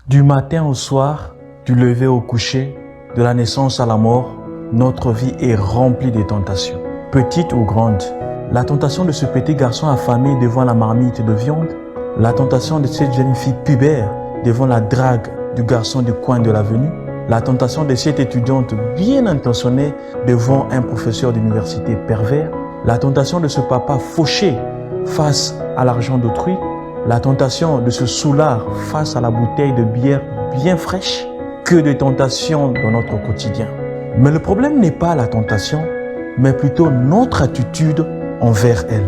Du matin au soir, du lever au coucher, de la naissance à la mort, notre vie est remplie de tentations, petites ou grandes. La tentation de ce petit garçon affamé devant la marmite de viande, la tentation de cette jeune fille pubère devant la drague du garçon du coin de l'avenue, la tentation de cette étudiante bien intentionnée devant un professeur d'université pervers, la tentation de ce papa fauché face à l'argent d'autrui, la tentation de ce soulard face à la bouteille de bière bien fraîche, que de tentations dans notre quotidien. Mais le problème n'est pas la tentation, mais plutôt notre attitude envers elle.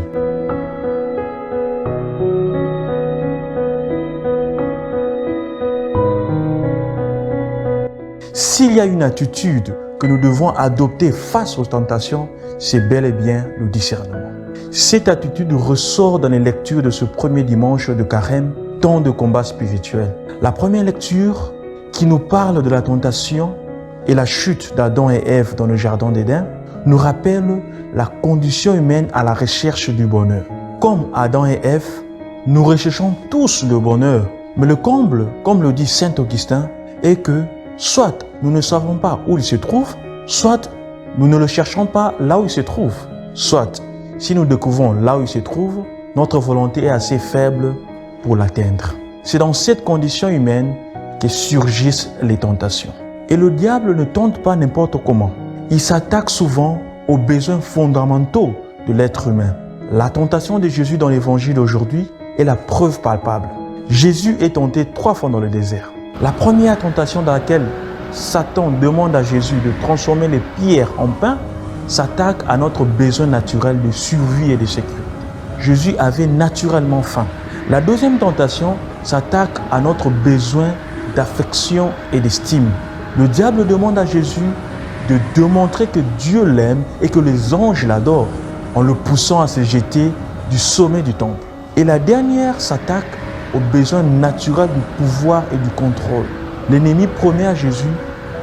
S'il y a une attitude que nous devons adopter face aux tentations, c'est bel et bien le discernement. Cette attitude ressort dans les lectures de ce premier dimanche de Carême, temps de combat spirituel. La première lecture qui nous parle de la tentation et la chute d'Adam et Ève dans le jardin d'Éden nous rappelle la condition humaine à la recherche du bonheur. Comme Adam et Ève, nous recherchons tous le bonheur, mais le comble, comme le dit saint Augustin, est que soit nous ne savons pas où il se trouve, soit nous ne le cherchons pas là où il se trouve, soit si nous découvrons là où il se trouve, notre volonté est assez faible pour l'atteindre. C'est dans cette condition humaine que surgissent les tentations. Et le diable ne tente pas n'importe comment. Il s'attaque souvent aux besoins fondamentaux de l'être humain. La tentation de Jésus dans l'évangile d'aujourd'hui est la preuve palpable. Jésus est tenté 3 fois dans le désert. La première tentation dans laquelle Satan demande à Jésus de transformer les pierres en pain s'attaque à notre besoin naturel de survie et de sécurité. Jésus avait naturellement faim. La deuxième tentation s'attaque à notre besoin d'affection et d'estime. Le diable demande à Jésus de démontrer que Dieu l'aime et que les anges l'adorent en le poussant à se jeter du sommet du temple. Et la dernière s'attaque aux besoins naturels du pouvoir et du contrôle. L'ennemi promet à Jésus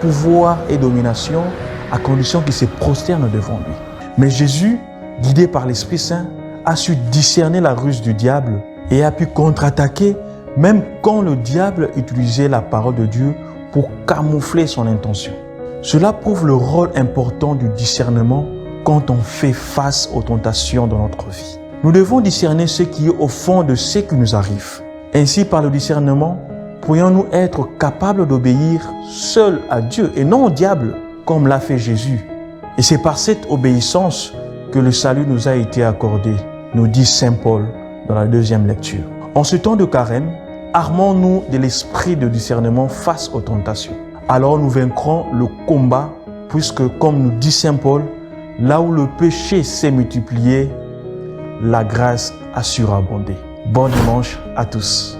pouvoir et domination à condition qu'il se prosterne devant lui. Mais Jésus, guidé par l'Esprit Saint, a su discerner la ruse du diable et a pu contre-attaquer même quand le diable utilisait la parole de Dieu pour camoufler son intention. Cela prouve le rôle important du discernement quand on fait face aux tentations dans notre vie. Nous devons discerner ce qui est au fond de ce qui nous arrive. Ainsi, par le discernement, pourrions-nous être capables d'obéir seuls à Dieu et non au diable, comme l'a fait Jésus. Et c'est par cette obéissance que le salut nous a été accordé, nous dit saint Paul dans la deuxième lecture. En ce temps de carême, armons-nous de l'esprit de discernement face aux tentations. Alors nous vaincrons le combat, puisque comme nous dit saint Paul, là où le péché s'est multiplié, la grâce a surabondé. Bon dimanche à tous.